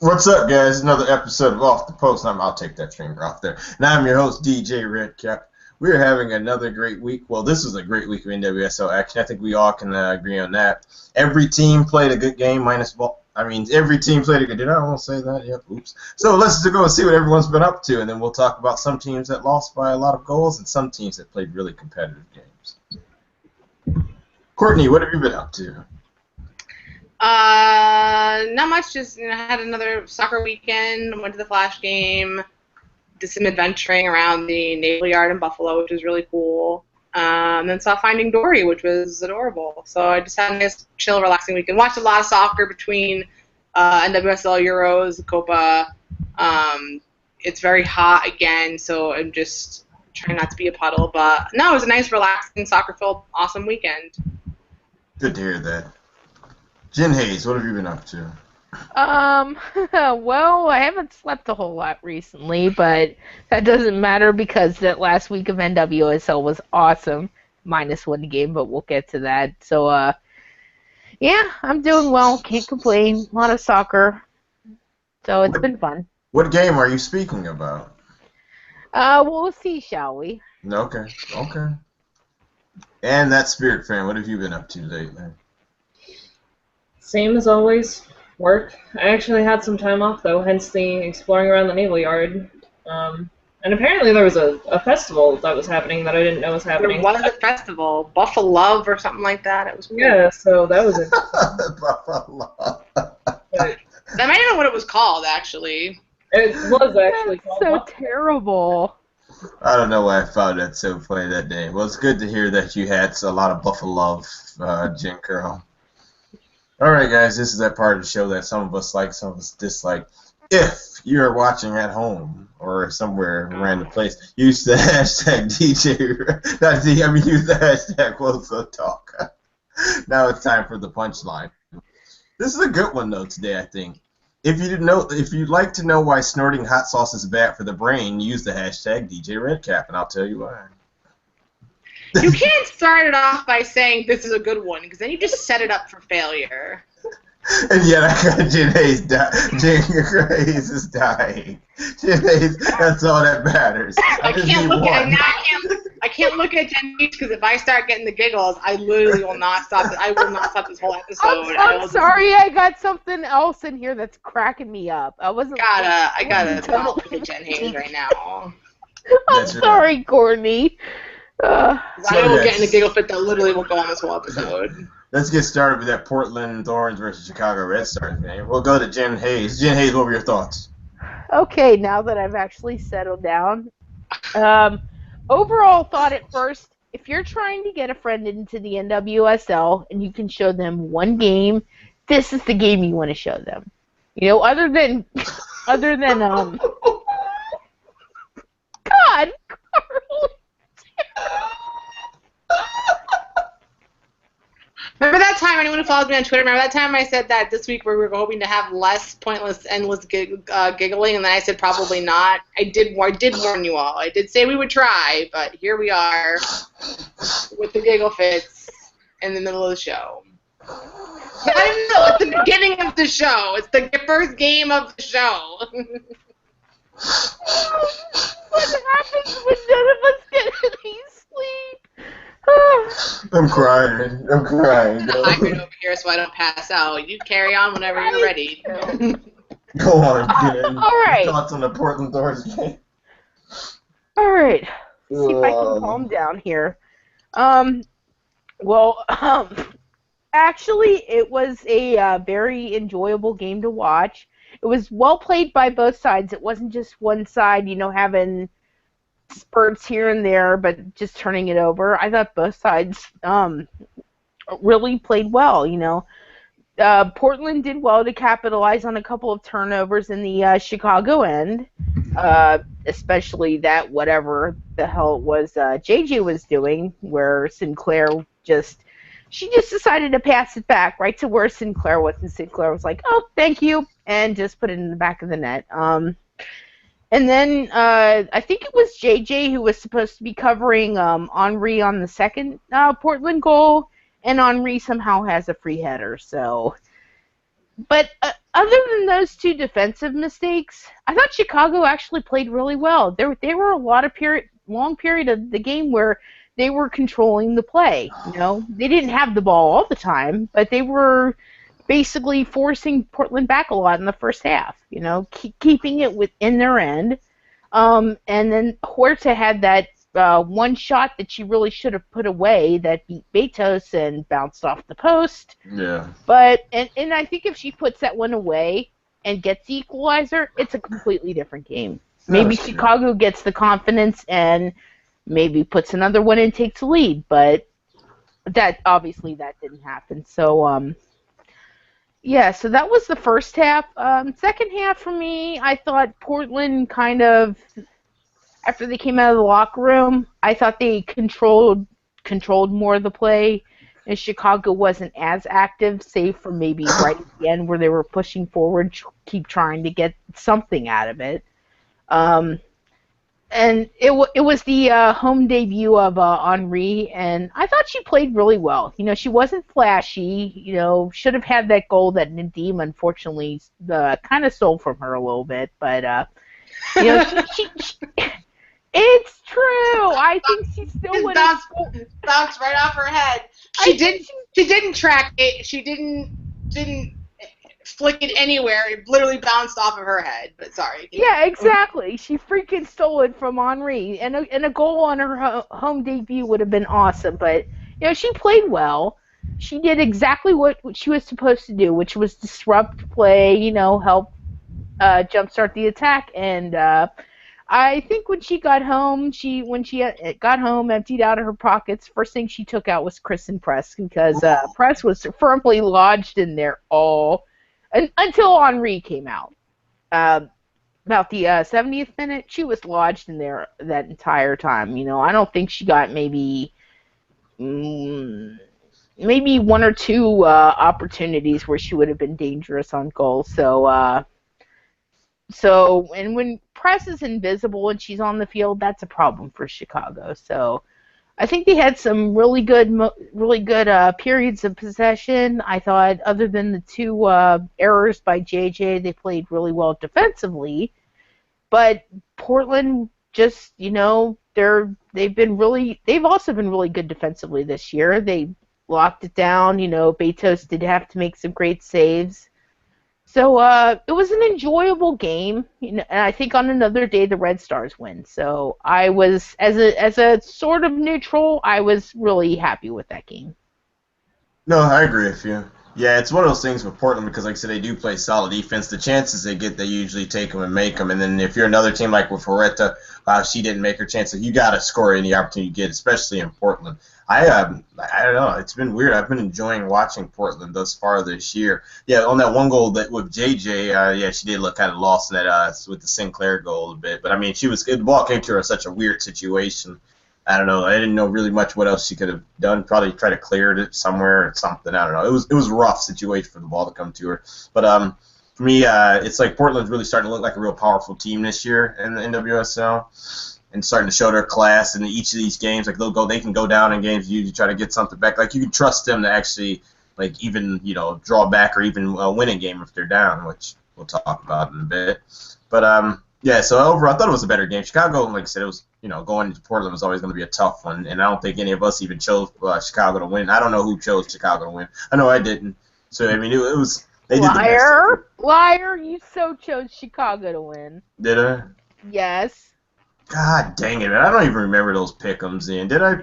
What's up, guys? Another episode of Off the Post. I'll take that finger off there. And I'm your host, DJ Redcap. We're having another great week. Well, this was a great week of NWSL action. I think we all can agree on that. Every team played a good game, every team played a good. Did I almost say that? Yep. Oops. So let's just go and see what everyone's been up to, and then we'll talk about some teams that lost by a lot of goals and some teams that played really competitive games. Courtney, what have you been up to? Not much. Just had another soccer weekend. Went to the Flash game. Did some adventuring around the Naval Yard in Buffalo, which was really cool. And then saw Finding Dory, which was adorable. So I just had a nice, chill, relaxing weekend. Watched a lot of soccer between NWSL Euros, Copa. It's very hot again, so I'm just trying not to be a puddle. But no, it was a nice, relaxing, soccer-filled, awesome weekend. Good to hear that. Jen Hayes, what have you been up to? Well, I haven't slept a whole lot recently, but that doesn't matter because that last week of NWSL was awesome. Minus one game, but we'll get to that. So, yeah, I'm doing well. Can't complain. A lot of soccer. So it's been fun. What game are you speaking about? We'll see, shall we? Okay. And that Spirit fan, what have you been up to lately? Same as always, work. I actually had some time off, though, hence the exploring around the Naval Yard. And apparently there was a festival that was happening that I didn't know was happening. There was a festival, Buffalo Love or something like that. It was cool. Yeah, so that was it. Buffalo. That might not know what it was called, actually. It was actually That's called so Buffalo. terrible. I don't know why I found that so funny that day. Well, it's good to hear that you had a lot of Buffalo love, Jen Curl. All right, guys, this is that part of the show that some of us like, some of us dislike. If you're watching at home or somewhere random place, use the hashtag DJ. Use the hashtag Close Up Talk. Now it's time for the punchline. This is a good one though today, I think. If you'd like to know why snorting hot sauce is bad for the brain, use the hashtag DJ Redcap, and I'll tell you why. You can't start it off by saying this is a good one, because then you just set it up for failure. And yet I got Jen Hayes. Jen Hayes is dying. Jen Hayes, that's all that matters. I can't look at Jen Hayes because if I start getting the giggles, I literally will not stop. I will not stop this whole episode. I'm sorry, I got something else in here that's cracking me up. I gotta not look at Jen Hayes right now. I'm sorry, Courtney. I will get in a giggle fit that literally will go on this whole episode. Let's get started with that Portland Thorns versus Chicago Red Stars game. We'll go to Jen Hayes. Jen Hayes, what were your thoughts? Okay, now that I've actually settled down. Overall thought at first, if you're trying to get a friend into the NWSL and you can show them one game, this is the game you want to show them. You know, other than God, Carly. Remember that time, anyone who follows me on Twitter, remember that time I said that this week we were hoping to have less pointless, endless giggling, and then I said probably not? I did warn you all. I did say we would try, but here we are with the giggle fits in the middle of the show. Not even though, it's the beginning of the show. It's the first game of the show. What happens when none of us get any sleep? I'm crying. I'm right over here so I don't pass out. You carry on whenever you're ready. Go on, Jen. All right. Thoughts on the Portland Thorns game? All right. Let's see if I can calm down here. Actually, it was a very enjoyable game to watch. It was well played by both sides. It wasn't just one side, having spurts here and there, but just turning it over. I thought both sides really played well, Portland did well to capitalize on a couple of turnovers in the Chicago end, especially that whatever the hell it was JJ was doing, where Sinclair just decided to pass it back right to where Sinclair was, and Sinclair was like, oh, thank you, and just put it in the back of the net. And then I think it was JJ who was supposed to be covering Henri on the second Portland goal, and Henri somehow has a free header. So But other than those two defensive mistakes, I thought Chicago actually played really well. There were a lot of long period of the game where they were controlling the play. They didn't have the ball all the time, but they were basically forcing Portland back a lot in the first half. Keeping it within their end. And then Huerta had that one shot that she really should have put away that beat Betos and bounced off the post. Yeah. But and I think if she puts that one away and gets the equalizer, it's a completely different game. Maybe Chicago gets the confidence and maybe puts another one and takes the lead, but that didn't happen. So yeah, so that was the first half. Second half for me, I thought Portland kind of, after they came out of the locker room, I thought they controlled more of the play, and Chicago wasn't as active, save for maybe right at the end where they were pushing forward, keep trying to get something out of it. And it was the home debut of Henri, and I thought she played really well. She wasn't flashy. Should have had that goal that Nadim unfortunately kind of stole from her a little bit. But she it's true. I think she still would have bounced right off her head. She didn't track it. She didn't flick it anywhere. It literally bounced off of her head. But sorry. Yeah, exactly. She freaking stole it from Henri, and a goal on her home debut would have been awesome. But she played well. She did exactly what she was supposed to do, which was disrupt play. Help jumpstart the attack. And I think when she got home, emptied out of her pockets, first thing she took out was Kristen Press, because Press was firmly lodged in there until Henri came out. About the 70th minute, she was lodged in there that entire time. I don't think she got maybe one or two opportunities where she would have been dangerous on goal. So, and when Press is invisible and she's on the field, that's a problem for Chicago. So, I think they had some really good periods of possession. I thought, other than the two errors by JJ, they played really well defensively. But Portland just, they've also been really good defensively this year. They locked it down. Betos did have to make some great saves. So it was an enjoyable game, and I think on another day the Red Stars win. So I was, as a sort of neutral, I was really happy with that game. No, I agree with you. Yeah, it's one of those things with Portland because, like I said, they do play solid defense. The chances they get, they usually take them and make them. And then if you're another team like with Huerta, she didn't make her chances. You got to score any opportunity you get, especially in Portland. I don't know. It's been weird. I've been enjoying watching Portland thus far this year. Yeah, on that one goal that with JJ, she did look kind of lost in that with the Sinclair goal a bit. But I mean, the ball came to her in such a weird situation. I don't know. I didn't know really much what else she could have done. Probably try to clear it somewhere or something. I don't know. It was a rough situation for the ball to come to her. But for me, it's like Portland's really starting to look like a real powerful team this year in the NWSL. And starting to show their class in each of these games. Like they can go down in games. You try to get something back. Like you can trust them to actually, like even draw back or even win a game if they're down, which we'll talk about in a bit. But yeah. So overall, I thought it was a better game. Chicago, like I said, it was going to Portland was always going to be a tough one, and I don't think any of us even chose Chicago to win. I don't know who chose Chicago to win. I know I didn't. So I mean, it was they did the best. Liar! You so chose Chicago to win. Did I? Yes. God dang it, man. I don't even remember those pick'ems in. Did I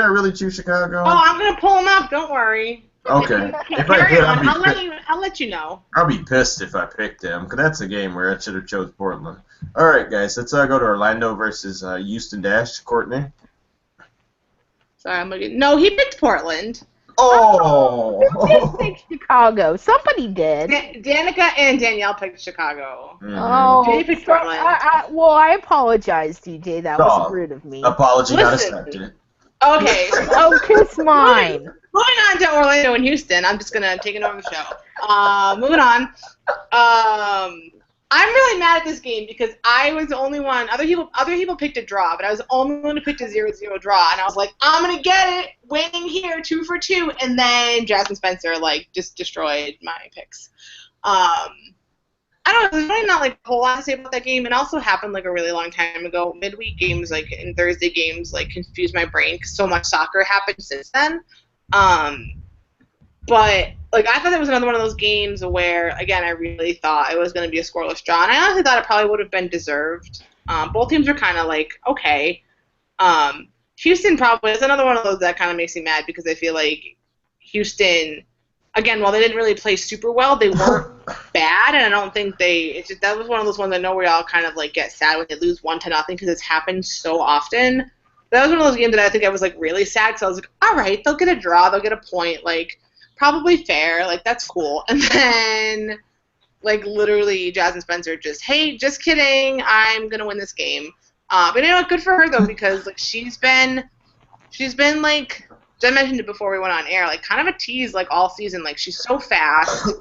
really choose Chicago? Oh, I'm going to pull them up. Don't worry. Okay. If I did, I'll let you know. I'll be pissed if I picked them, because that's a game where I should have chose Portland. All right, guys. Let's go to Orlando versus Houston Dash. Courtney? Sorry, I'm looking. No, he picked Portland. Oh! Who did pick Chicago? Somebody did. Danica and Danielle picked Chicago. Mm-hmm. Oh, Jay picked Portland. I apologize, DJ. That was rude of me. Apology not accepted. Okay. Oh, kiss mine. Moving on to Orlando and Houston. I'm just gonna take it over the show. Moving on. I'm really mad at this game because I was the only one. Other people picked a draw, but I was the only one who picked a 0-0 draw, and I was like, I'm gonna get it, winning here, 2 for 2, and then Jasmine Spencer just destroyed my picks. I don't know, there's really not like a whole lot to say about that game. It also happened like a really long time ago. Midweek games, like and Thursday games, like confuse my brain because so much soccer happened since then. But like I thought it was another one of those games where, again, I really thought it was going to be a scoreless draw, and I honestly thought it probably would have been deserved. Both teams were kind of like okay. Houston probably is another one of those that kind of makes me mad because I feel like Houston, again, while they didn't really play super well, they weren't bad, and I don't think that was one of those ones I know we all kind of like get sad when they lose 1-0 because it's happened so often. That was one of those games that I think I was like really sad because I was like, all right, they'll get a draw, they'll get a point, like probably fair, like that's cool. And then like literally Jasmine Spencer just, hey, just kidding, I'm gonna win this game. But you know what, good for her though because like she's been like. I mentioned it before we went on air, like kind of a tease like all season. Like she's so fast,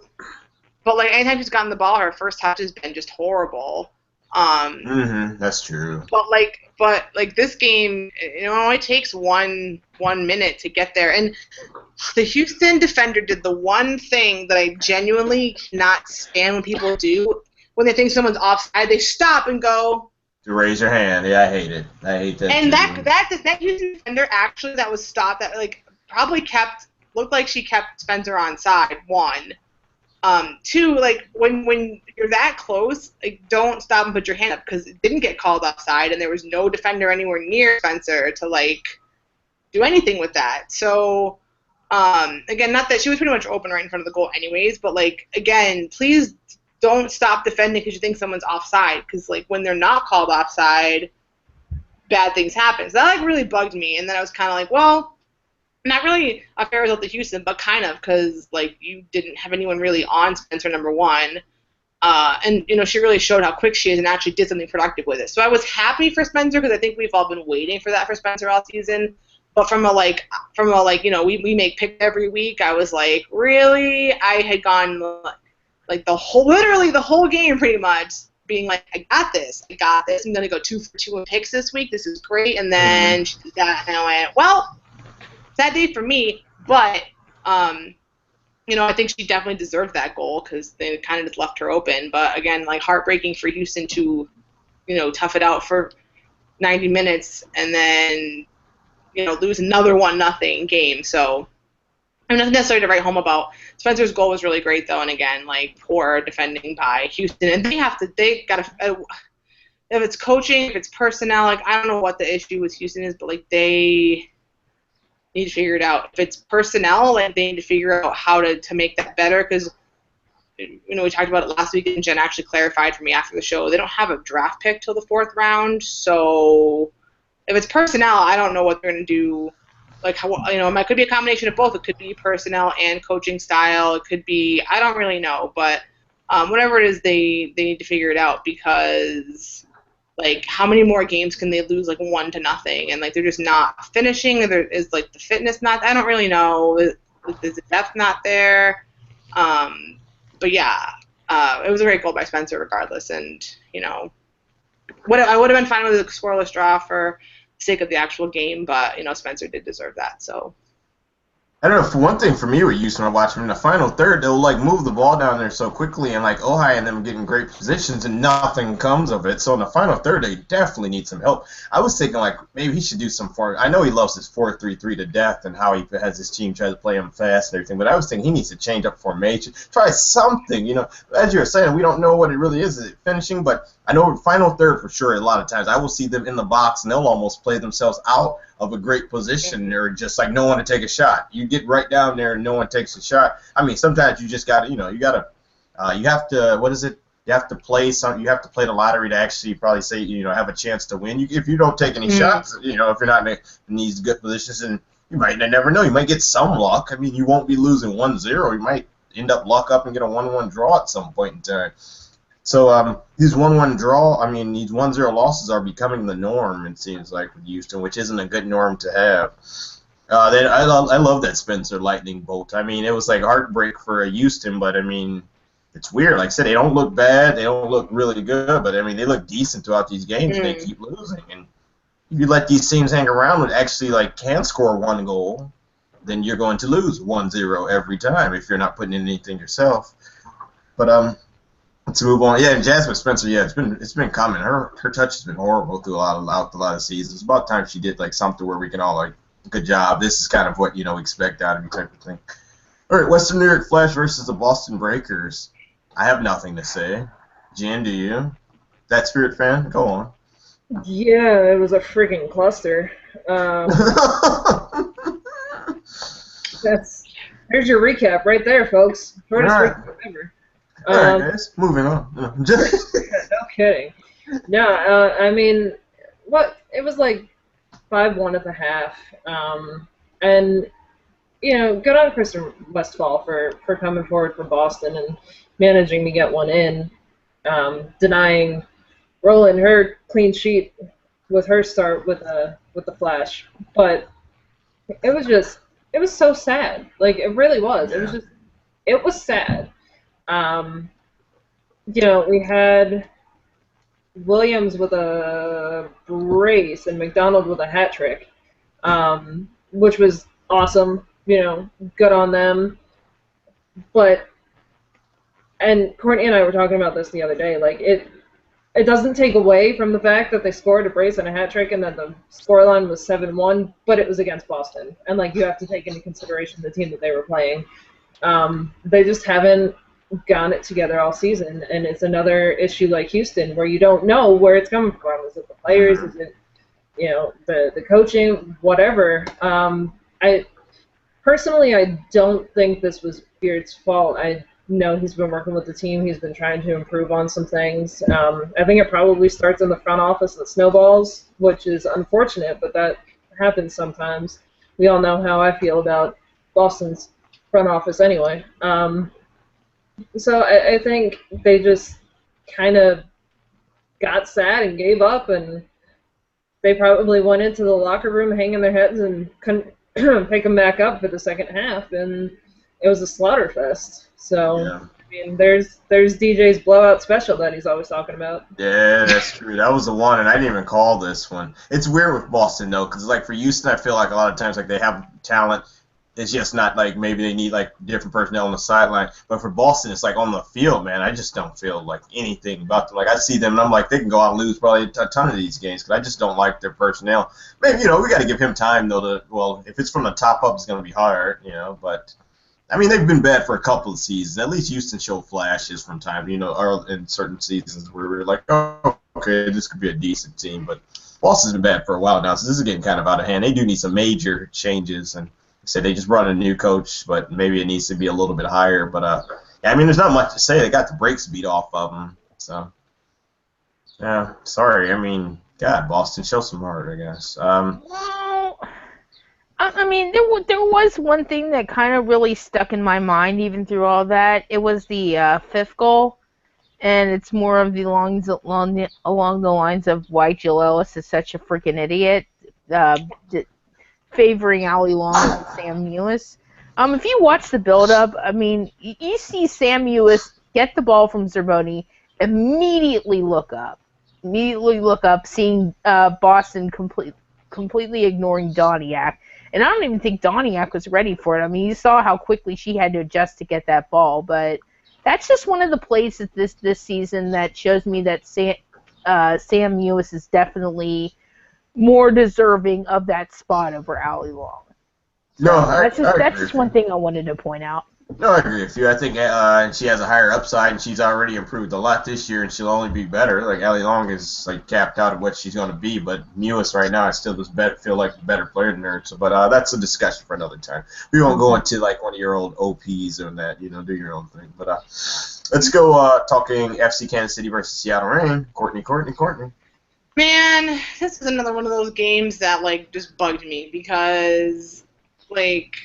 but like anytime she's gotten the ball, her first touch has been just horrible. That's true. But like this game, you know, it only takes one minute to get there, and the Houston defender did the one thing that I genuinely cannot stand when people do when they think someone's offside. They stop and go. To raise your hand, yeah, I hate it. I hate that. And too. that Houston defender actually that was stopped that like probably looked like she kept Spencer on side. 1, 2, like when you're that close, like don't stop and put your hand up because it didn't get called offside and there was no defender anywhere near Spencer to like do anything with that. So again, not that she was pretty much open right in front of the goal anyways, but like again, please. Don't stop defending because you think someone's offside. Because like when they're not called offside, bad things happen. So that like really bugged me. And then I was kind of like, well, not really a fair result to Houston, but kind of because like you didn't have anyone really on Spencer number 1, and you know she really showed how quick she is and actually did something productive with it. So I was happy for Spencer because I think we've all been waiting for that for Spencer all season. But from a you know we make picks every week. I was like, really? I had gone. Like literally the whole game pretty much being like, I got this. I'm going to go 2 for 2 in picks this week. This is great. And then she did that, and I went, well, sad day for me. But, you know, I think she definitely deserved that goal because they kind of just left her open. But, again, like heartbreaking for Houston to, you know, tough it out for 90 minutes and then, you know, lose another 1-0 game. So, I'm not necessarily to write home about. Spencer's goal was really great though, and again, like poor defending by Houston, and they got to. If it's coaching, if it's personnel, like I don't know what the issue with Houston is, but like they need to figure it out. If it's personnel, like they need to figure out how to make that better because you know we talked about it last week, and Jen actually clarified for me after the show. They don't have a draft pick till the 4th round, so if it's personnel, I don't know what they're going to do. Like, how, you know, it could be a combination of both. It could be personnel and coaching style. It could be, I don't really know. But whatever it is, they need to figure it out because, like, how many more games can they lose, like, 1-0? And, like, they're just not finishing. There is, like, the fitness not, I don't really know. Is the depth not there? But, yeah, it was a great goal by Spencer regardless. And, you know, I would have been fine with a scoreless draw for sake of the actual game, but you know Spencer did deserve that. So I don't know. For one thing, for me with Houston, I watch them in the final third. They'll like move the ball down there so quickly, and like Ohio and them getting great positions, and nothing comes of it. So in the final third, they definitely need some help. I was thinking like maybe he should do some I know he loves his 4-3-3 to death, and how he has his team try to play him fast and everything. But I was thinking he needs to change up formation, try something. You know, as you were saying, we don't know what it really is. Is it finishing? But I know final third for sure. A lot of times, I will see them in the box, and they'll almost play themselves out of a great position, or just like no one to take a shot. You get right down there and no one takes a shot. I mean, sometimes you just got to, you have to, what is it? You have to play you have to play the lottery to actually probably say, have a chance to win. If you don't take any shots, if you're not in these good positions, and you might never know. You might get some luck. I mean, you won't be losing 1-0. You might end up luck up and get a 1-1 draw at some point in time. So these 1-1 draw, I mean, these 1-0 losses are becoming the norm, it seems like, with Houston, which isn't a good norm to have. I love that Spencer lightning bolt. I mean, it was like heartbreak for Houston, but I mean, it's weird. Like I said, they don't look bad, they don't look really good, but I mean, they look decent throughout these games, and they keep losing. And if you let these teams hang around and actually can score 1 goal, then you're going to lose 1-0 every time if you're not putting in anything yourself. But let's move on. Yeah, and Jasmine Spencer. Yeah, it's been coming. Her touch has been horrible through a lot of seasons. It's about time she did like something where we can all like, good job. This is kind of what expect out of you type of thing. All right, Western New York Flash versus the Boston Breakers. I have nothing to say. Jan, do you? That Spirit fan? Go on. Yeah, it was a freaking cluster. There's your recap right there, folks. Shortest recap ever. All right, guys, moving on. No kidding. No, I mean, it was like 5-1 at the half, and good on Kristen Westphal for coming forward for Boston and managing to get one in, denying Roland her clean sheet with her start with the Flash, but it was so sad. Like, it really was. Yeah. It was sad. We had Williams with a brace and McDonald with a hat trick, which was awesome. Good on them. And Courtney and I were talking about this the other day. Like, it doesn't take away from the fact that they scored a brace and a hat trick and that the scoreline was 7-1, but it was against Boston. And, like, you have to take into consideration the team that they were playing. They just haven't gotten it together all season, and it's another issue like Houston where you don't know where it's coming from. Is it the players? Is it, the coaching? Whatever. I don't think this was Beard's fault. I know he's been working with the team. He's been trying to improve on some things. I think it probably starts in the front office that snowballs, which is unfortunate, but that happens sometimes. We all know how I feel about Boston's front office anyway. So I think they just kind of got sad and gave up, and they probably went into the locker room hanging their heads and couldn't pick them back up for the second half, and it was a slaughter fest. So, yeah. I mean, there's DJ's blowout special that he's always talking about. Yeah, that's true. That was the one, and I didn't even call this one. It's weird with Boston, though, because, like, for Houston, I feel like a lot of times, like, they have talent. It's just not, like, maybe they need, like, different personnel on the sideline. But for Boston, it's, like, on the field, man, I just don't feel, like, anything about them. Like, I see them, and I'm like, they can go out and lose probably a ton of these games because I just don't like their personnel. Maybe, we got to give him time, though, well, if it's from the top up, it's going to be hard, but... I mean, they've been bad for a couple of seasons. At least Houston showed flashes from time, or in certain seasons where we were like, oh, okay, this could be a decent team. But Boston's been bad for a while now, so this is getting kind of out of hand. They do need some major changes. And I said they just brought in a new coach, but maybe it needs to be a little bit higher. But, I mean, there's not much to say. They got the brakes beat off of them. So, yeah, sorry. I mean, God, Boston, show some heart, I guess. I mean, there was one thing that kind of really stuck in my mind even through all that. It was the fifth goal, and it's more of along the lines of why Jill Ellis is such a freaking idiot, favoring Allie Long and Sam Mewis. If you watch the build-up, I mean, you see Sam Mewis get the ball from Zerboni, immediately look up, seeing Boston completely ignoring Doniak. And I don't even think Doniak was ready for it. I mean, you saw how quickly she had to adjust to get that ball. But that's just one of the plays this season that shows me that Sam Mewis is definitely more deserving of that spot over Allie Long. So that's just one thing I wanted to point out. No, I agree with you. I think she has a higher upside, and she's already improved a lot this year, and she'll only be better. Like, Allie Long is like capped out of what she's going to be, but Mewis right now, I still just feel like a better player than her. So, but that's a discussion for another time. We won't go into like one of your old OPs or that. Do your own thing. But let's go talking FC Kansas City versus Seattle Reign. Courtney. Man, this is another one of those games that like just bugged me because like.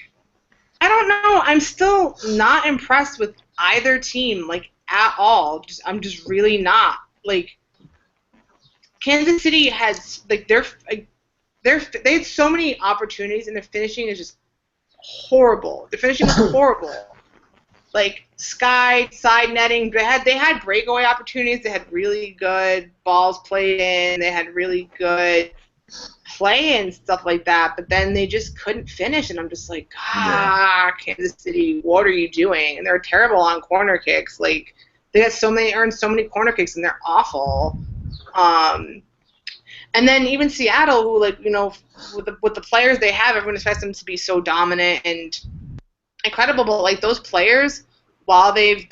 I don't know. I'm still not impressed with either team, like, at all. I'm just really not. Like, Kansas City has, like, they had so many opportunities, and their finishing is just horrible. Their finishing is horrible. Like, side netting. They had breakaway opportunities. They had really good balls played in. They had really good play and stuff like that, but then they just couldn't finish, and I'm just like, Kansas City, what are you doing? And they're terrible on corner kicks. Like, earn so many corner kicks, and they're awful. And then even Seattle, who with the players they have, everyone expects them to be so dominant and incredible. But those players, while they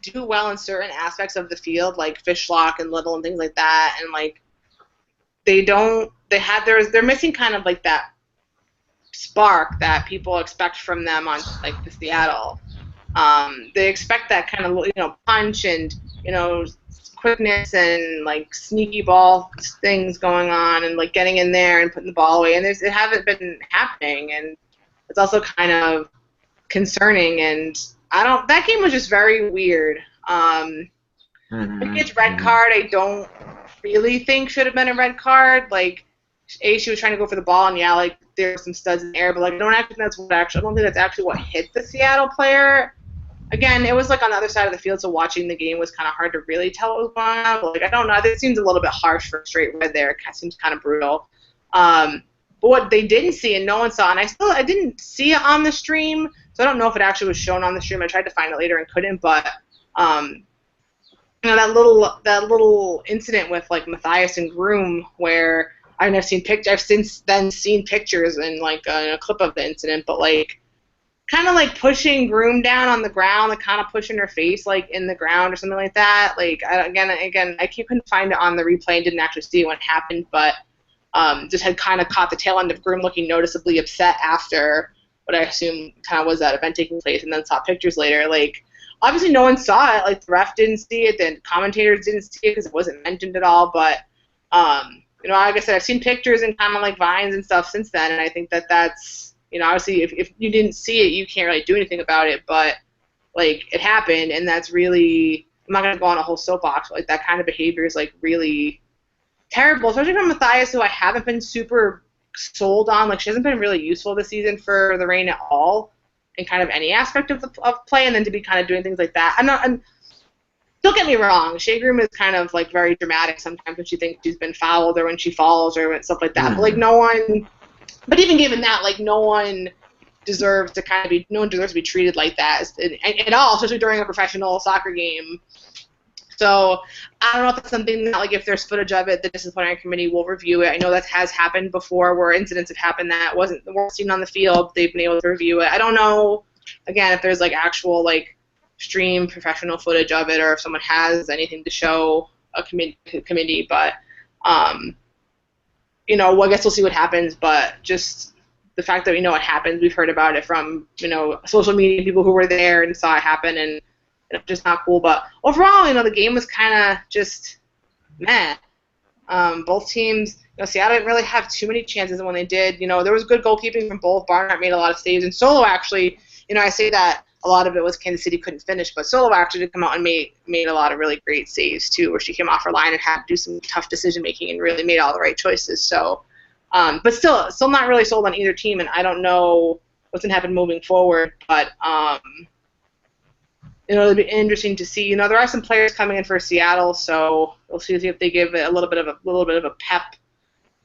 do well in certain aspects of the field, like Fishlock and Little and things like that, and they're missing kind of that spark that people expect from them on the Seattle. They expect that kind of punch and quickness and sneaky ball things going on and getting in there and putting the ball away, and it hasn't been happening, and it's also kind of concerning. And that game was just very weird. It's red card, I don't really think should have been a red card. She was trying to go for the ball, and there were some studs in the air, but I don't think that's actually what hit the Seattle player. Again, it was on the other side of the field, so watching the game was kind of hard to really tell what was going on. But I don't know. It seems a little bit harsh for a straight red there. It seems kind of brutal. But what they didn't see and no one saw, and I didn't see it on the stream, so I don't know if it actually was shown on the stream. I tried to find it later and couldn't. But that little incident with Matthias and Groom, where I've since then seen pictures and a clip of the incident, but kind of pushing Groom down on the ground, kind of pushing her face in the ground or something like that. Again, I couldn't find it on the replay and didn't actually see when it happened, but just had kind of caught the tail end of Groom looking noticeably upset after what I assume kind of was that event taking place, and then saw pictures later. Obviously no one saw it. The ref didn't see it, the commentators didn't see it because it wasn't mentioned at all, but like I said, I've seen pictures and kind of vines and stuff since then, and I think that's obviously, if you didn't see it, you can't really do anything about it, but, it happened, and that's really, I'm not going to go on a whole soapbox, but, that kind of behavior is, really terrible, especially from Matthias, who I haven't been super sold on. She hasn't been really useful this season for the Reign at all, in kind of any aspect of play, and then to be kind of doing things like that. Don't get me wrong, Shea Groom is kind of, very dramatic sometimes when she thinks she's been fouled or when she falls or stuff like that, but, no one... But even given that, no one deserves to be treated like that at all, especially during a professional soccer game. So I don't know if that's something that, if there's footage of it, the disciplinary committee will review it. I know that has happened before, where incidents have happened that weren't seen on the field. They've been able to review it. I don't know, again, if there's actual stream professional footage of it, or if someone has anything to show a committee, but. I guess we'll see what happens, but just the fact that we know what happens, we've heard about it from, social media people who were there and saw it happen, and it's just not cool. But overall, the game was kind of just meh. Both teams, Seattle didn't really have too many chances, and when they did, there was good goalkeeping from both. Barnhart made a lot of saves, and Solo actually, I say that a lot of it was Kansas City couldn't finish, but Solo actually did come out and made a lot of really great saves too, where she came off her line and had to do some tough decision making and really made all the right choices. So, but still not really sold on either team, and I don't know what's gonna happen moving forward. But it'll be interesting to see. There are some players coming in for Seattle, so we'll see if they give it a little bit of a pep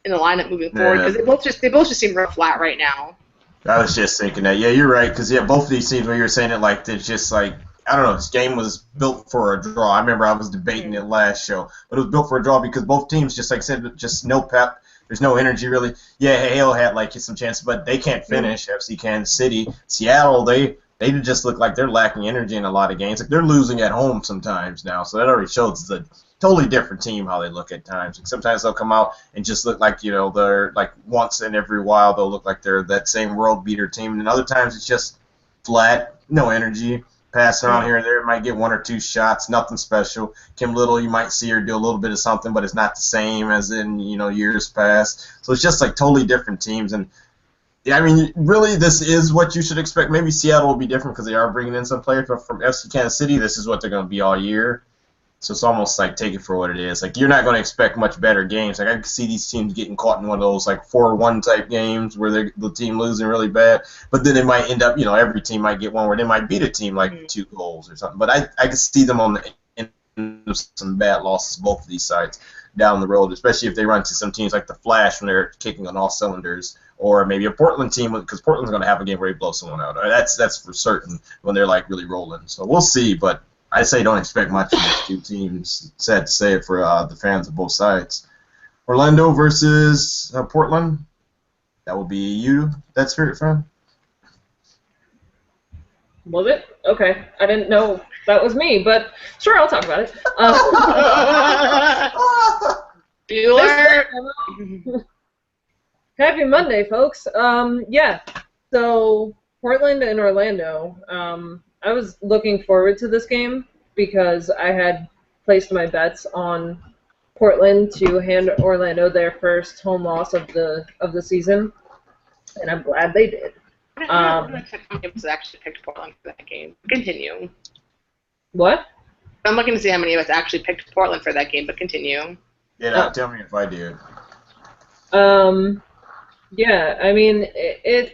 in the lineup moving forward, because they both just seem real flat right now. I was just thinking that. Yeah, you're right, because both of these teams, when you were saying it, it's just I don't know, this game was built for a draw. I remember I was debating it last show, but it was built for a draw because both teams, just like I said, just no pep. There's no energy really. Yeah, Hale had some chances, but they can't finish. FC Kansas City, Seattle, they just look like they're lacking energy in a lot of games. They're losing at home sometimes now, so that already shows it's a totally different team how they look at times. Sometimes they'll come out and just look like they're once in every while they'll look like they're that same world beater team, and other times it's just flat, no energy. Passing around here and there, might get one or two shots, nothing special. Kim Little, you might see her do a little bit of something, but it's not the same as in years past. So it's just totally different teams. And yeah, I mean, really, this is what you should expect. Maybe Seattle will be different because they are bringing in some players, but from FC Kansas City, this is what they're going to be all year. So it's almost take it for what it is. You're not going to expect much better games. I can see these teams getting caught in one of those 4-1 type games where the team losing really bad. But then it might end up, every team might get one where they might beat a team 2 goals or something. But I can see them on the end of some bad losses, both of these sides. down the road, especially if they run to some teams like the Flash when they're kicking on all cylinders, or maybe a Portland team, because Portland's going to have a game where they blow someone out. That's for certain when they're like really rolling. So we'll see, but I say don't expect much from these two teams. Sad to say it for the fans of both sides. Orlando versus Portland. That will be you, that Spirit fan. Was it? Okay. I didn't know that was me, but sure, I'll talk about it. Bueller. Happy Monday, folks. Yeah. So Portland and Orlando. I was looking forward to this game because I had placed my bets on Portland to hand Orlando their first home loss of the season, and I'm glad they did. I was actually picked Portland for that game. Continue. What? I'm looking to see how many of us actually picked Portland for that game, but continue. Yeah, tell me if I do. Yeah, I mean, if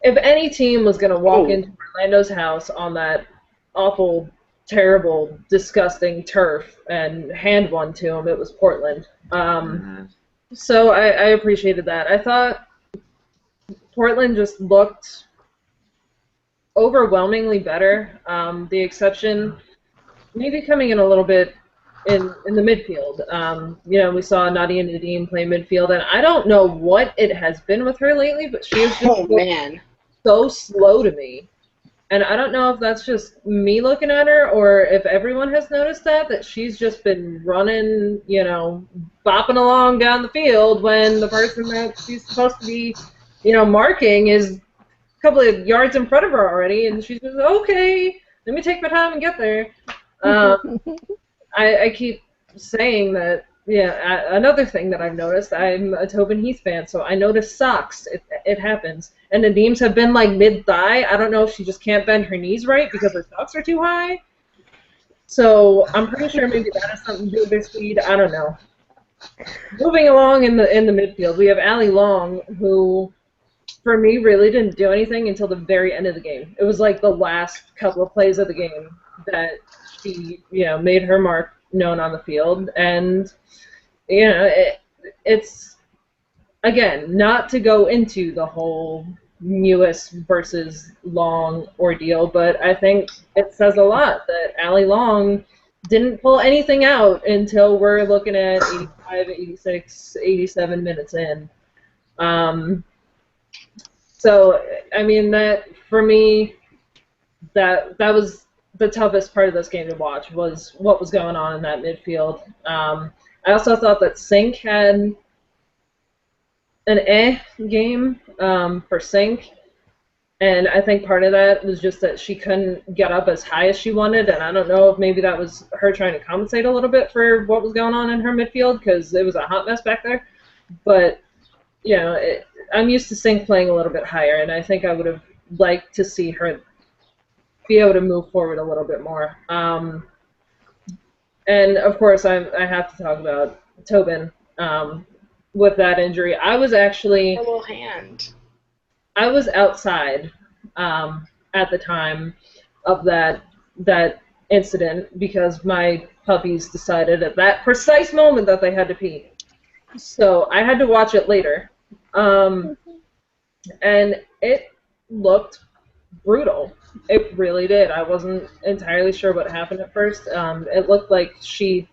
any team was going to walk into Orlando's house on that awful, terrible, disgusting turf and hand one to them, it was Portland. So I appreciated that. I thought Portland just looked overwhelmingly better. The exception maybe coming in a little bit in the midfield. We saw Nadia Nadim play midfield, and I don't know what it has been with her lately, but she is just so slow to me. And I don't know if that's just me looking at her or if everyone has noticed that she's just been running, bopping along down the field when the person that she's supposed to be, marking is a couple of yards in front of her already, and she's just, okay, let me take my time and get there. I keep saying that, another thing that I've noticed, I'm a Tobin Heath fan, so I notice socks. It happens. And Nadim's have been like mid-thigh. I don't know if she just can't bend her knees right because her socks are too high. So I'm pretty sure maybe that has something to do with their speed. I don't know. Moving along in the midfield, we have Allie Long, who, for me, really didn't do anything until the very end of the game. It was like the last couple of plays of the game that she, made her mark known on the field. And, it's, again, not to go into the whole Mewis versus Long ordeal, but I think it says a lot that Allie Long didn't pull anything out until we're looking at 85, 86, 87 minutes in. So, I mean, that, for me, that was the toughest part of this game to watch, was what was going on in that midfield. I also thought that Sink had an game for Sink, and I think part of that was just that she couldn't get up as high as she wanted, and I don't know if maybe that was her trying to compensate a little bit for what was going on in her midfield, because it was a hot mess back there. But, I'm used to Sink playing a little bit higher, and I think I would have liked to see her be able to move forward a little bit more. And, of course, I have to talk about Tobin. With that injury, I was actually a little hand. I was outside at the time of that incident because my puppies decided at that precise moment that they had to pee. So I had to watch it later, and it looked brutal. It really did. I wasn't entirely sure what happened at first. It looked like she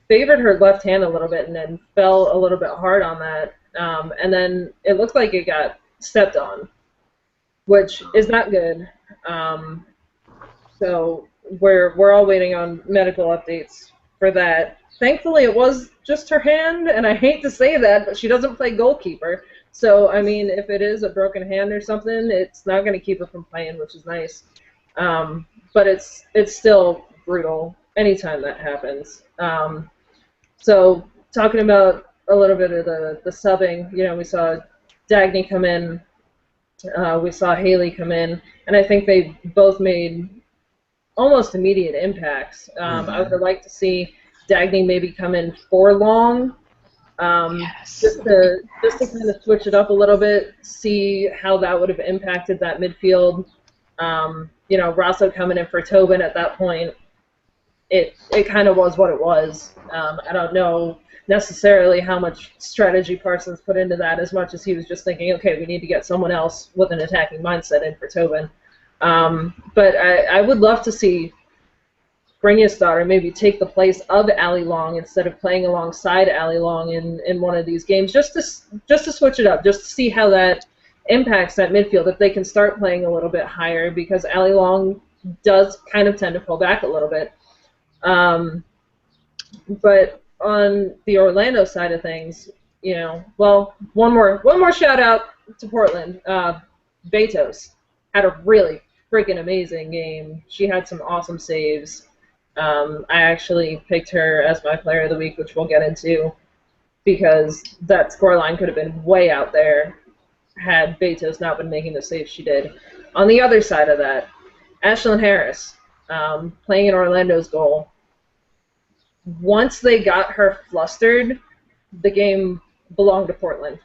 favored her left hand a little bit and then fell a little bit hard on that. And then it looked like it got stepped on, which is not good. So we're all waiting on medical updates for that. Thankfully, it was just her hand, and I hate to say that, but she doesn't play goalkeeper. So, I mean, if it is a broken hand or something, it's not going to keep her from playing, which is nice. But it's still brutal anytime that happens. So, talking about a little bit of the subbing, we saw Dagny come in, we saw Haley come in, and I think they both made almost immediate impacts. I would have liked to see Dagny maybe come in for Long, just to kind of switch it up a little bit, see how that would have impacted that midfield. Rosso coming in for Tobin at that point. it kind of was what it was. I don't know necessarily how much strategy Parsons put into that as much as he was just thinking, okay, we need to get someone else with an attacking mindset in for Tobin. But I would love to see Brynja's daughter maybe take the place of Allie Long instead of playing alongside Allie Long in one of these games, just to switch it up, just to see how that impacts that midfield if they can start playing a little bit higher, because Allie Long does kind of tend to pull back a little bit. But on the Orlando side of things, well, one more shout out to Portland. Betos had a really freaking amazing game. She had some awesome saves. I actually picked her as my player of the week, which we'll get into, because that scoreline could have been way out there had Betos not been making the saves she did. On the other side of that, Ashlyn Harris, playing in Orlando's goal. Once they got her flustered, the game belonged to Portland.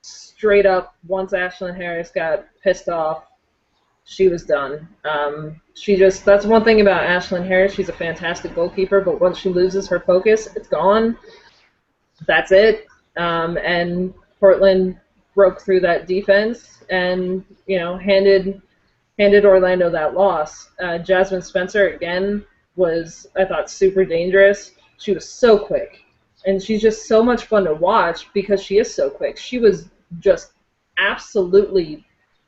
Straight up, once Ashlyn Harris got pissed off, she was done. That's one thing about Ashlyn Harris. She's a fantastic goalkeeper, but once she loses her focus, it's gone. That's it. And Portland broke through that defense and, handed Orlando that loss. Jasmine Spencer, again, was, I thought, super dangerous. She was so quick. And she's just so much fun to watch because she is so quick. She was just absolutely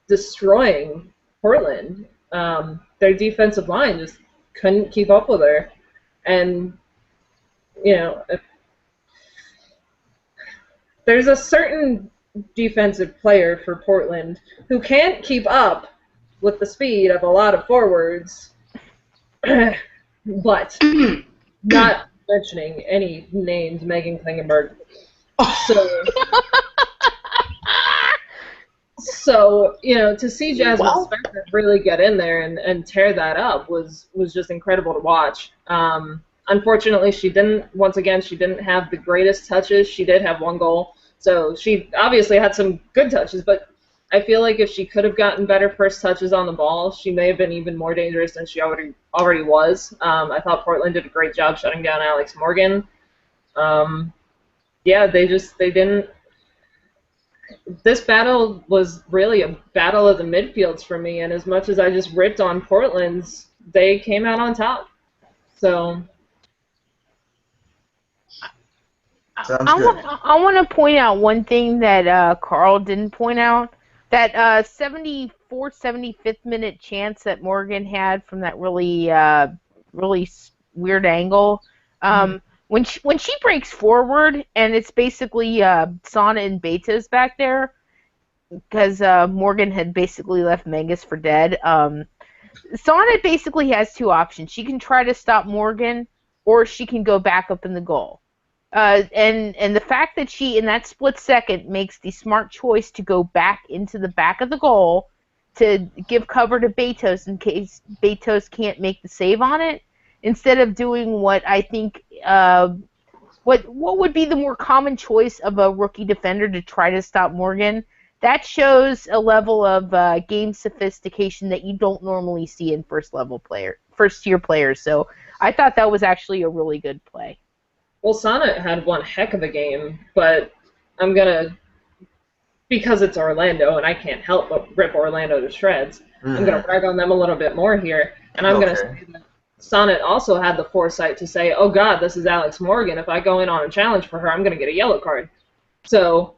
destroying Portland. Their defensive line just couldn't keep up with her. And, there's a certain defensive player for Portland who can't keep up with the speed of a lot of forwards, but not mentioning any names, Megan Klingenberg. So, to see Jasmine Spencer really get in there and tear that up was just incredible to watch. Unfortunately, she didn't have the greatest touches. She did have one goal, so she obviously had some good touches, but I feel like if she could have gotten better first touches on the ball, she may have been even more dangerous than she already was. I thought Portland did a great job shutting down Alex Morgan. They didn't. This battle was really a battle of the midfields for me, and as much as I just ripped on Portland's, they came out on top. So I want to point out one thing that Carl didn't point out. That 75th minute chance that Morgan had from that really weird angle. When she breaks forward, and it's basically Sana and Betos back there, because Morgan had basically left Menges for dead. Sana basically has two options. She can try to stop Morgan, or she can go back up in the goal. And the fact that she, in that split second, makes the smart choice to go back into the back of the goal to give cover to Betos in case Betos can't make the save on it, instead of doing what I think what would be the more common choice of a rookie defender to try to stop Morgan. That shows a level of game sophistication that you don't normally see in first-tier players. So I thought that was actually a really good play. Well, Sonnet had one heck of a game, but I'm going to, because it's Orlando and I can't help but rip Orlando to shreds, I'm going to rag on them a little bit more here, and I'm going to say that Sonnet also had the foresight to say, oh God, this is Alex Morgan. If I go in on a challenge for her, I'm going to get a yellow card. So,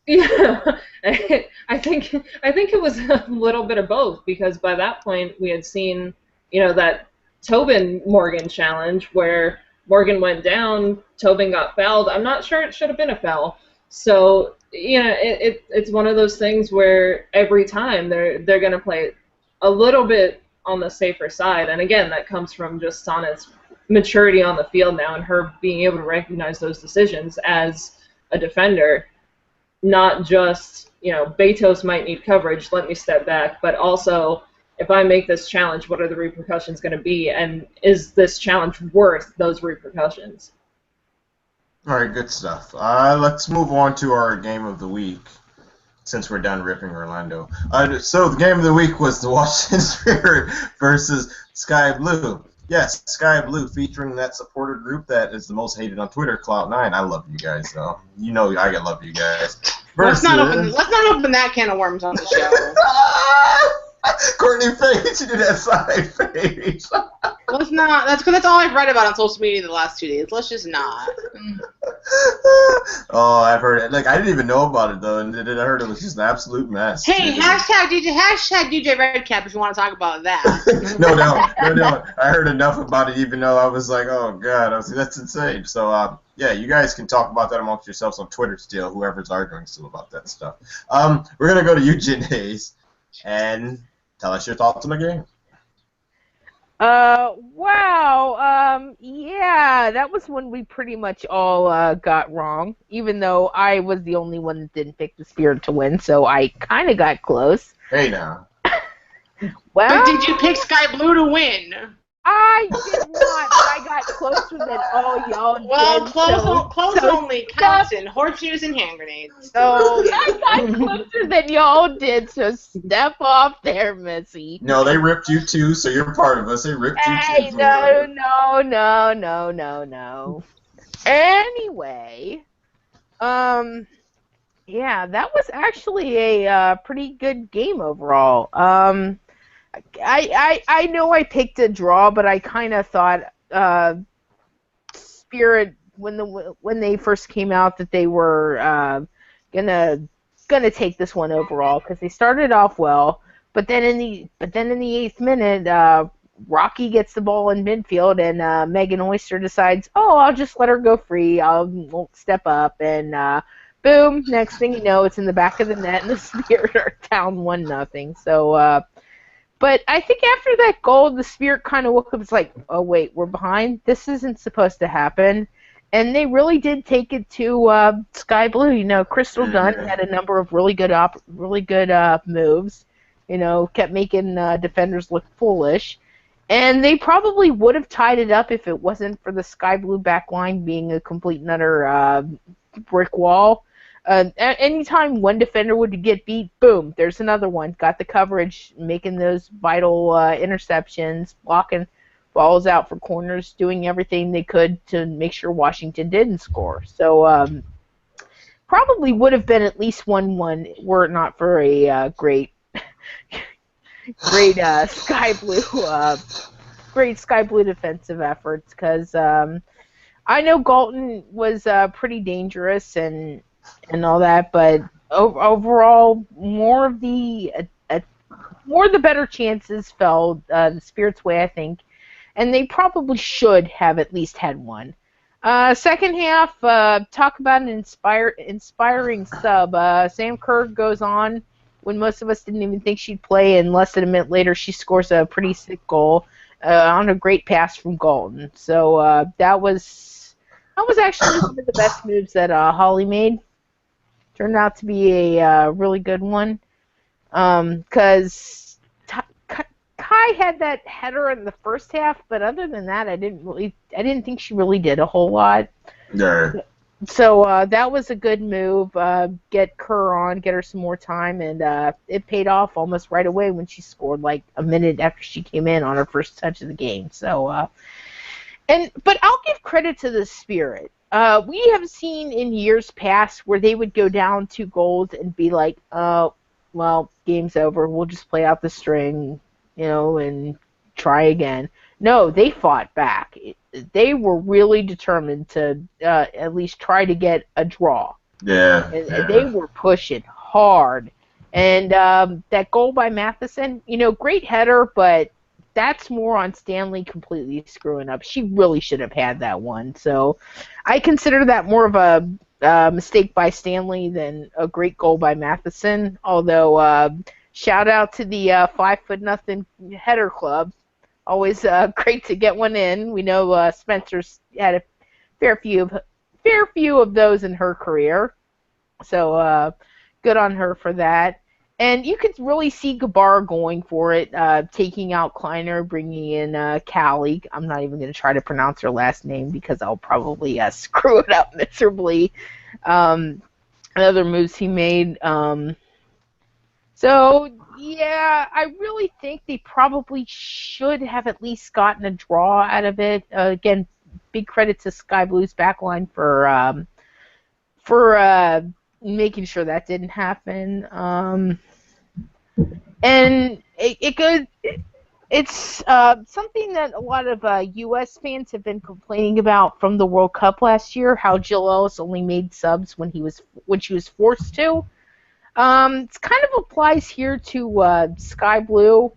yeah, I think it was a little bit of both, because by that point we had seen, that Tobin Morgan challenge where Morgan went down, Tobin got fouled. I'm not sure it should have been a foul. So, it's one of those things where every time they're going to play a little bit on the safer side. And again, that comes from just Sonnet's maturity on the field now and her being able to recognize those decisions as a defender. Not just, Betos might need coverage, let me step back, but also, if I make this challenge, what are the repercussions going to be, and is this challenge worth those repercussions? All right, good stuff. Let's move on to our game of the week, since we're done ripping Orlando. So the game of the week was the Washington Spirit versus Sky Blue. Yes, Sky Blue featuring that supporter group that is the most hated on Twitter, Cloud9. I love you guys, though. You know I love you guys. Let's not Versus... open that can of worms on the show. Courtney Page, she did that side page. Let's not. That's because that's all I've read about on social media the last 2 days. Let's just not. Oh, I've heard it. Like, I didn't even know about it, though, and then I heard it was just an absolute mess. Hey, hashtag DJ Redcap if you want to talk about that. No. I heard enough about it, even though I was like, oh, God. I was like, that's insane. So, yeah, you guys can talk about that amongst yourselves on Twitter still, whoever's arguing still about that stuff. We're going to go to Eugene Hayes and tell us your thoughts on the game. Wow. Yeah, that was one we pretty much all got wrong, even though I was the only one that didn't pick the Spirit to win, so I kind of got close. Hey, now. Well, but did you pick Sky Blue to win? I did not, but I got closer than all y'all did. Well, close only counts in horseshoes and hand grenades. So I got closer than y'all did, so step off there, Missy. No, they ripped you too, so you're part of us. They ripped you too. No. Anyway, yeah, that was actually a pretty good game overall. I know I picked a draw, but I kind of thought Spirit when they first came out that they were gonna take this one overall because they started off well, but then in the 8th minute, Rocky gets the ball in midfield and Megan Oyster decides, oh, I'll just let her go free. I'll step up and. Boom! Next thing you know, it's in the back of the net, and the Spirit are down 1-0. So, but I think after that goal, the Spirit kind of woke up. It's like, oh wait, we're behind. This isn't supposed to happen, and they really did take it to Sky Blue. You know, Crystal Dunn had a number of really good moves. You know, kept making defenders look foolish, and they probably would have tied it up if it wasn't for the Sky Blue back line being a complete and utter brick wall. Anytime one defender would get beat, boom, there's another one. Got the coverage, making those vital interceptions, blocking balls out for corners, doing everything they could to make sure Washington didn't score. So probably would have been at least 1-1 were it not for a great Sky Blue defensive efforts. Because I know Galton was pretty dangerous and all that, but overall, more of the better chances fell the Spirit's way, I think, and they probably should have at least had one. Second half, talk about an inspiring sub. Sam Kerr goes on when most of us didn't even think she'd play, and less than a minute later, she scores a pretty sick goal on a great pass from Galton. So that was actually one of the best moves that Holly made. Turned out to be a really good one, because Kai had that header in the first half, but other than that, I didn't think she really did a whole lot. Yeah. So that was a good move. Get Kerr on, get her some more time, and it paid off almost right away when she scored like a minute after she came in on her first touch of the game. So, but I'll give credit to the Spirit. We have seen in years past where they would go down 2 goals and be like, oh, well, game's over. We'll just play out the string, and try again. No, they fought back. They were really determined to at least try to get a draw. Yeah. And they were pushing hard. And that goal by Matheson, great header, but that's more on Stanley completely screwing up. She really should have had that one. So I consider that more of a mistake by Stanley than a great goal by Matheson. Although shout out to the 5'0" header club. Always great to get one in. We know Spencer's had a fair few of those in her career. So good on her for that. And you could really see Gabar going for it, taking out Kleiner, bringing in Callie. I'm not even going to try to pronounce her last name because I'll probably screw it up miserably. Other moves he made. So, Yeah, I really think they probably should have at least gotten a draw out of it. Again, big credit to Sky Blue's backline for making sure that didn't happen. And it could. It's something that a lot of U.S. fans have been complaining about from the World Cup last year. How Jill Ellis only made subs when she was forced to. It kind of applies here to Sky Blue.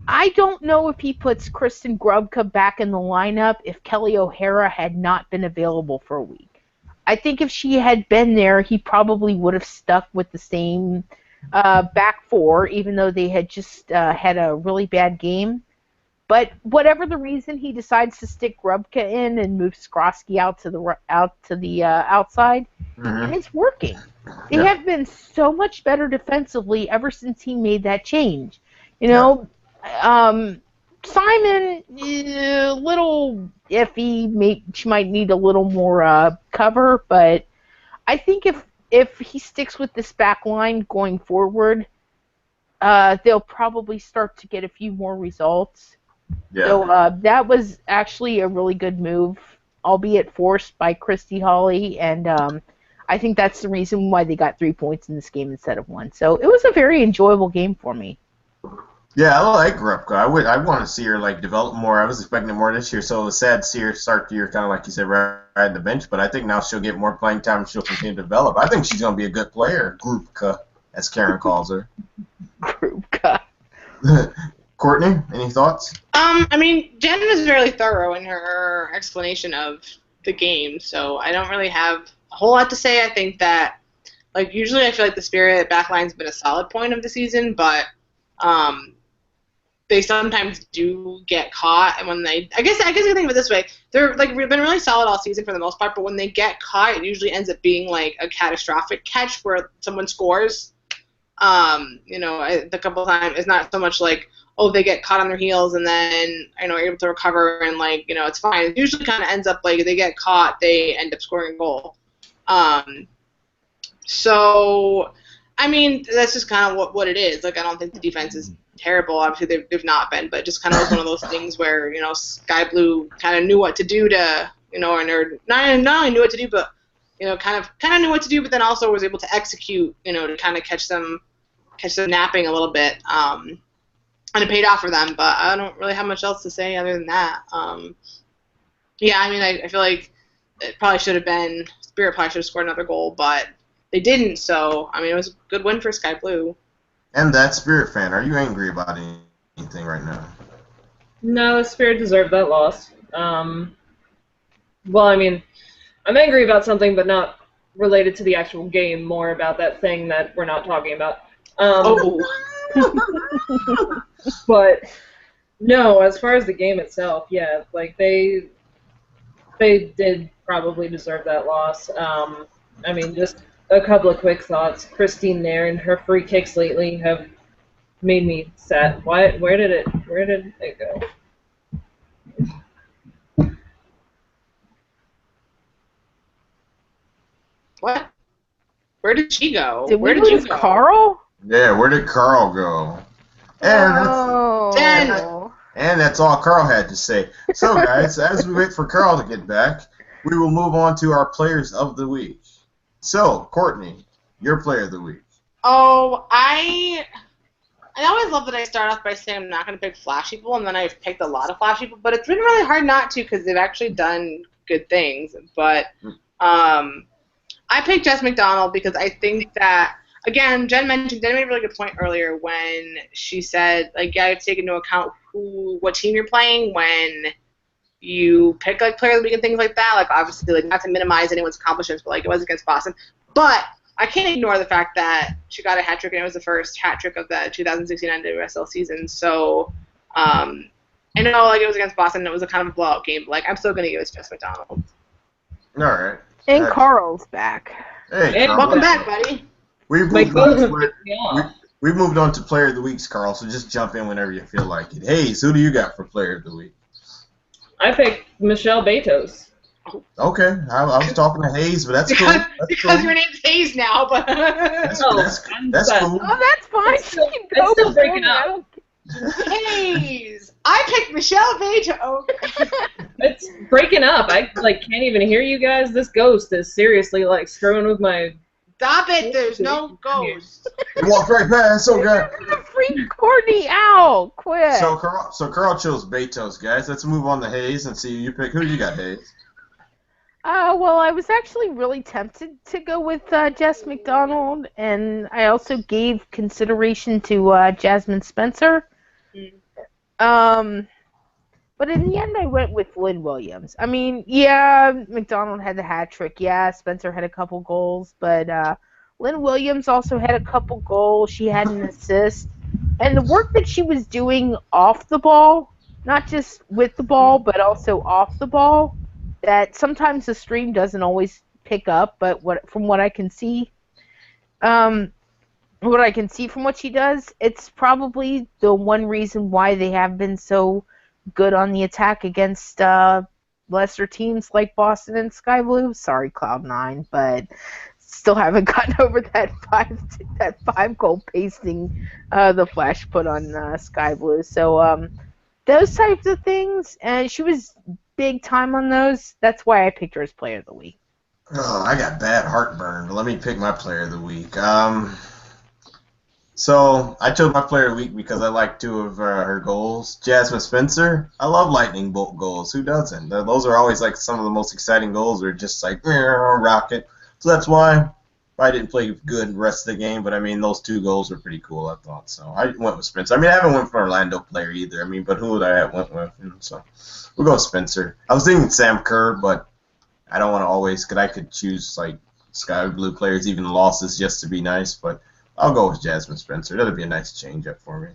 I don't know if he puts Kristen Grubka back in the lineup if Kelly O'Hara had not been available for a week. I think if she had been there, he probably would have stuck with the same back four, even though they had just had a really bad game. But whatever the reason, he decides to stick Grubka in and move Skrosky out to the outside, and it's working. They have been so much better defensively ever since he made that change. You know, Simon, a little iffy. She might need a little more cover, but I think if he sticks with this back line going forward, they'll probably start to get a few more results. Yeah. So that was actually a really good move, albeit forced by Christy Hawley, and I think that's the reason why they got 3 points in this game instead of 1. So it was a very enjoyable game for me. Yeah, I like Grubka. I want to see her like develop more. I was expecting more this year, so it was sad to see her start the year kind of like you said, right at the bench. But I think now she'll get more playing time. She'll continue to develop. I think she's going to be a good player, Grubka, as Karen calls her. Grubka. Courtney, any thoughts? I mean, Jen was really thorough in her explanation of the game, so I don't really have a whole lot to say. I think that, like, usually I feel like the Spirit backline's been a solid point of the season, but they sometimes do get caught, and when I guess you think of it this way, they're like been really solid all season for the most part, but when they get caught, it usually ends up being like a catastrophic catch where someone scores. The couple of times it's not so much like, oh, they get caught on their heels and then are able to recover and it's fine. It usually kind of ends up like they get caught, they end up scoring a goal. So I mean, that's just kind of what it is. Like, I don't think the defense is terrible. Obviously, they've not been, but just kind of one of those things where, Sky Blue kind of knew what to do to, and or not only knew what to do, but, kind of knew what to do, but then also was able to execute, to kind of catch them napping a little bit. And it paid off for them, but I don't really have much else to say other than that. I feel like it probably should have been, Spirit probably should have scored another goal, but they didn't, so, it was a good win for Sky Blue. And that Spirit fan, are you angry about anything right now? No, Spirit deserved that loss. I'm angry about something, but not related to the actual game, more about that thing that we're not talking about. But, no, as far as the game itself, yeah, like, they did probably deserve that loss. Just a couple of quick thoughts. Christine Nairn, her free kicks lately have made me sad. Where did it go? What? Where did she go? Where did you go? Carl? Yeah, where did Carl go? And that's all Carl had to say. So, guys, as we wait for Carl to get back, we will move on to our players of the week. So, Courtney, your player of the week. Oh, I always love that I start off by saying I'm not going to pick flash people, and then I've picked a lot of flash people, but it's been really hard not to because they've actually done good things. But I picked Jess McDonald because I think that, again, Jen made a really good point earlier when she said, like, yeah, you have to take into account what team you're playing when you pick, like, player of the week and things like that. Like, obviously, like, not to minimize anyone's accomplishments, but, like, it was against Boston. But I can't ignore the fact that she got a hat trick, and it was the first hat trick of the 2016 NWSL season. So, I know, like, it was against Boston, and it was a kind of a blowout game, but, like, I'm still going to give it to Jess McDonald. All right. And Carl's back. Hey, Carl. Welcome back, buddy. We've moved on to player of the weeks, Carl, so just jump in whenever you feel like it. Hey, so who do you got for player of the week? I picked Michelle Betos. Okay, I was talking to Hayes, but that's cool. Because your name's Hayes now, but That's cool. Oh, that's fine. It's still- She can go it's still before breaking me. I up. don't Hayes. I picked Michelle Page. Okay. It's breaking up. I can't even hear you guys. This ghost is seriously screwing with my. Stop it. There's no ghost. You walked right past. Okay. You're gonna freak Courtney out. Quit. So Carl chose Betos, guys. Let's move on to Hayes and see who you pick. Who do you got, Hayes? Well, I was actually really tempted to go with Jess McDonald, and I also gave consideration to Jasmine Spencer. But in the end, I went with Lynn Williams. I mean, yeah, McDonald had the hat trick. Yeah, Spencer had a couple goals, but Lynn Williams also had a couple goals. She had an assist. And the work that she was doing off the ball, not just with the ball, but also off the ball, that sometimes the stream doesn't always pick up, but from what I can see, from what she does, it's probably the one reason why they have been so good on the attack against lesser teams like Boston and Sky Blue. Sorry, Cloud9, but still haven't gotten over that five goal pasting the Flash put on Sky Blue. So those types of things, and she was big time on those. That's why I picked her as Player of the Week. Oh, I got bad heartburn. Let me pick my Player of the Week. So I chose my Player of the Week because I like two of her goals. Jasmine Spencer. I love lightning bolt goals. Who doesn't? Those are always some of the most exciting goals. They're just rocket. So that's why I didn't play good the rest of the game. But I mean, those two goals were pretty cool, I thought. So I went with Spencer. I mean, I haven't went for an Orlando player either. I mean, but who would I have went with? So we'll go with Spencer. I was thinking Sam Kerr, but I don't want to always. I could choose Sky Blue players, even losses, just to be nice. But I'll go with Jasmine Spencer. That'll be a nice change up for me.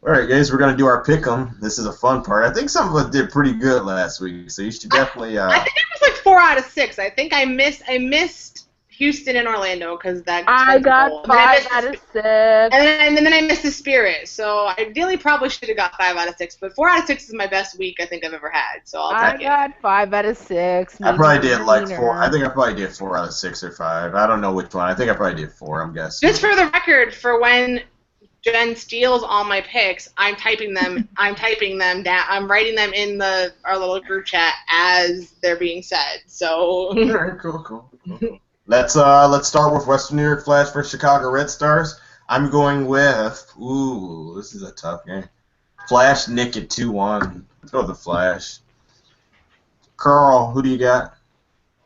All right, guys, we're going to do our pick 'em. This is a fun part. I think some of us did pretty good last week, so you should definitely. I think it was 4 out of 6. I think I missed Houston and Orlando because that. I got 5 out of 6. And then I missed the Spirit. So I ideally probably should have got 5 out of 6. But 4 out of 6 is my best week I think I've ever had. So I'll take it. I got 5 out of 6. I probably did 4. I think I probably did 4 out of 6 or 5. I don't know which one. I think I probably did 4. I'm guessing. Just for the record, for when Jen steals all my picks, I'm typing them. I'm typing them down. I'm writing them in our little group chat as they're being said. So. All right, cool. Let's start with Western New York Flash versus Chicago Red Stars. I'm going with this is a tough game. Flash Nick at 2-1. Let's go with the Flash. Carl, who do you got?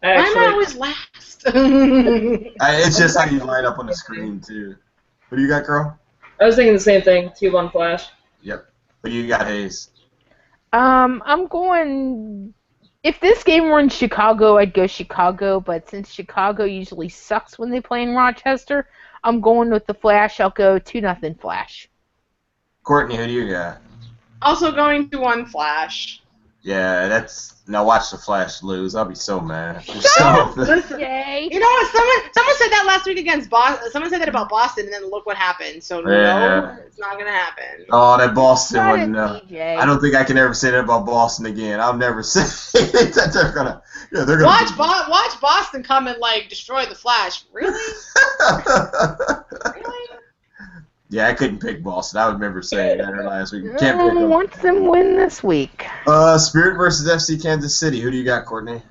I'm always last. It's just how you line up on the screen too. Who do you got, Carl? I was thinking the same thing. 2-1 Flash. Yep. Who do you got, Hayes? I'm going. If this game were in Chicago, I'd go Chicago, but since Chicago usually sucks when they play in Rochester, I'm going with the Flash. I'll go 2-0 Flash. Courtney, who do you got? Also going to 1 Flash. Yeah, now watch the Flash lose. I'll be so mad. Yay. You know what? Someone said that last week against Boston. Someone said that about Boston, and then look what happened. So no, it's not gonna happen. Oh, that Boston Got one. it, I don't think I can ever say that about Boston again. I'll never say it. They're gonna watch Boston come and destroy the Flash. Really? Really? Yeah, I couldn't pick Boston. I remember saying that last week. Can't pick them. Want them win this week. Spirit versus FC Kansas City. Who do you got, Courtney?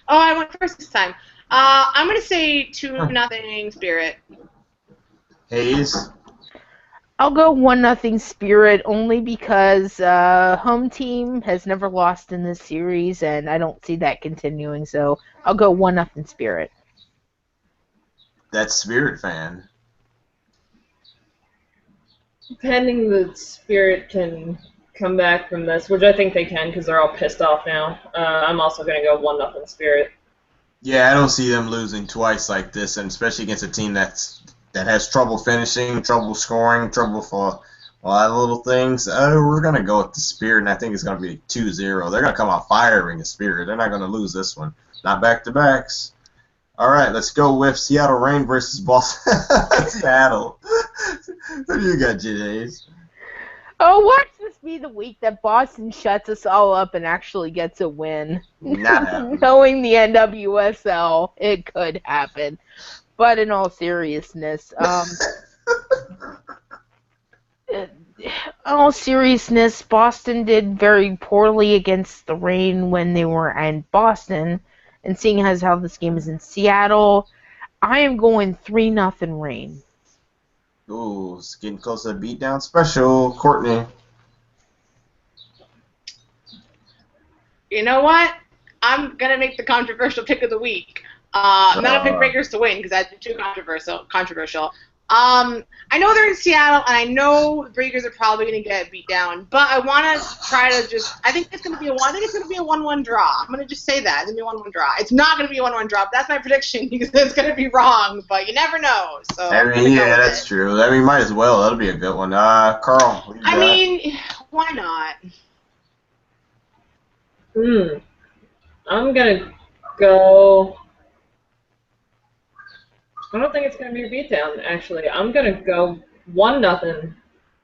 Oh, I went first this time. I'm gonna say 2-0 Spirit. Hayes. I'll go 1-0 Spirit only because home team has never lost in this series, and I don't see that continuing. So I'll go 1-0 Spirit. That's Spirit fan. Pending the Spirit can come back from this, which I think they can because they're all pissed off now. I'm also going to go 1-0 Spirit. Yeah, I don't see them losing twice like this, and especially against a team that has trouble finishing, trouble scoring, trouble for a lot of little things. We're going to go with the Spirit, and I think it's going to be 2-0. They're going to come out firing the Spirit. They're not going to lose this one. Not back-to-backs. All right, let's go with Seattle Reign versus Boston. Seattle. Who do you got, Jadays? Oh, watch this be the week that Boston shuts us all up and actually gets a win. Not happening. Knowing the NWSL, it could happen. But in all seriousness, Boston did very poorly against the Reign when they were in Boston. And seeing as how this game is in Seattle, I am going 3-0 Reign. Ooh, it's getting close to a beatdown special. Courtney. You know what? I'm gonna make the controversial pick of the week. I'm not gonna pick Breakers to win because that's too controversial. I know they're in Seattle, and I know the Breakers are probably gonna get beat down, but I want to try to just. I think it's gonna be a 1-1 draw. I'm gonna just say that it's gonna be a 1-1 draw. It's not gonna be a 1-1 draw. But that's my prediction because it's gonna be wrong, but you never know. So I mean, yeah, that's true. I mean, might as well. That'll be a good one. Carl. What do you got? I mean, why not? I'm gonna go. I don't think it's gonna be a beatdown. Actually, I'm gonna go 1-0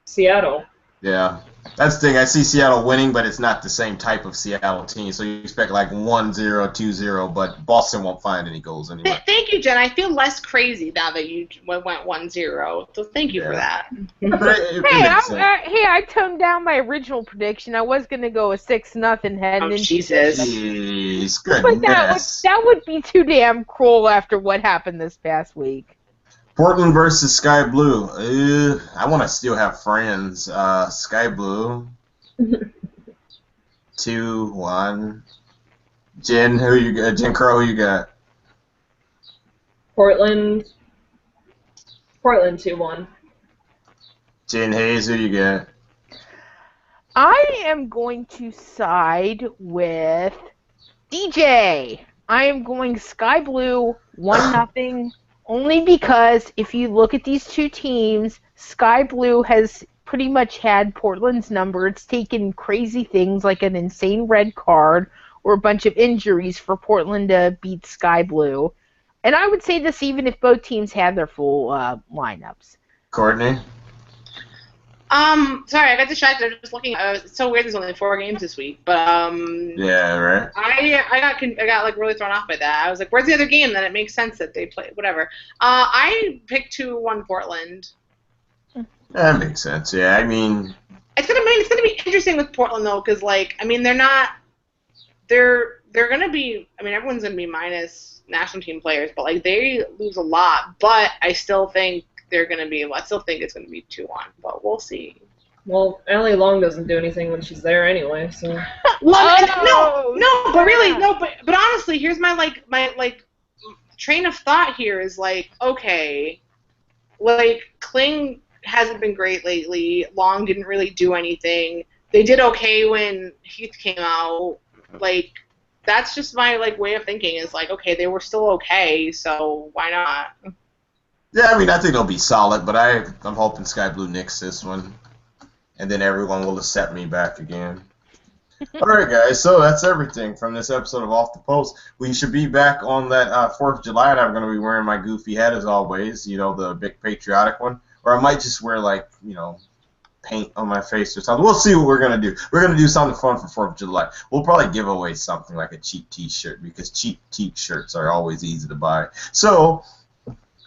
Seattle. Yeah, that's the thing. I see Seattle winning, but it's not the same type of Seattle team. So you expect like 1-0, 2-0, but Boston won't find any goals anyway. Thank you, Jen. I feel less crazy now that you went 1-0. So thank you for that. I toned down my original prediction. I was gonna go a 6-0 heading into Jesus. Jeez, but goodness. that would be too damn cruel after what happened this past week. Portland versus Sky Blue. I want to still have friends. Sky Blue. 2-1. Jen, who you got? Jen Crow, who you got? Portland 2-1. Jen Hayes, who you got? I am going to side with DJ. I am going Sky Blue 1-0. Only because if you look at these two teams, Sky Blue has pretty much had Portland's number. It's taken crazy things like an insane red card or a bunch of injuries for Portland to beat Sky Blue. And I would say this even if both teams had their full lineups. Courtney? Sorry, I got distracted. I was just looking. It's so weird. There's only 4 games this week, but Yeah, right. I got like really thrown off by that. I was like, "Where's the other game?" Then it makes sense that they play whatever. I picked 2-1 Portland. That makes sense. Yeah, I mean, It's gonna be interesting with Portland though, because like they're gonna be. I mean, everyone's gonna be minus national team players, but like they lose a lot. But I still think I still think it's gonna be 2-1, but we'll see. Well, Allie Long doesn't do anything when she's there anyway, so. But honestly, here's my train of thought here is like, okay, like Kling hasn't been great lately. Long didn't really do anything. They did okay when Heath came out. Like, that's just my way of thinking is like, okay, they were still okay, so why not? yeah, I mean, I think it'll be solid, but I'm hoping Sky Blue nicks this one, and then everyone will accept me back again. All right, guys, so that's everything from this episode of Off the Post. We should be back on that 4th of July, and I'm going to be wearing my goofy hat as always, the big patriotic one, or I might just wear, paint on my face or something. We'll see what we're going to do. We're going to do something fun for 4th of July. We'll probably give away something like a cheap T-shirt, because cheap T-shirts are always easy to buy. So,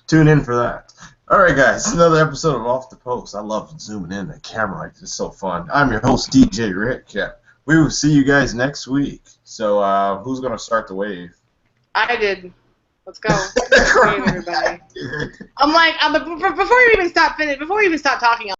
tune in for that. All right, guys, another episode of Off the Post. I love zooming in the camera. It's so fun. I'm your host, DJ Redcap. We will see you guys next week. So, who's going to start the wave? I did. Let's go. Wave, everybody. I'm like, before you even stop talking,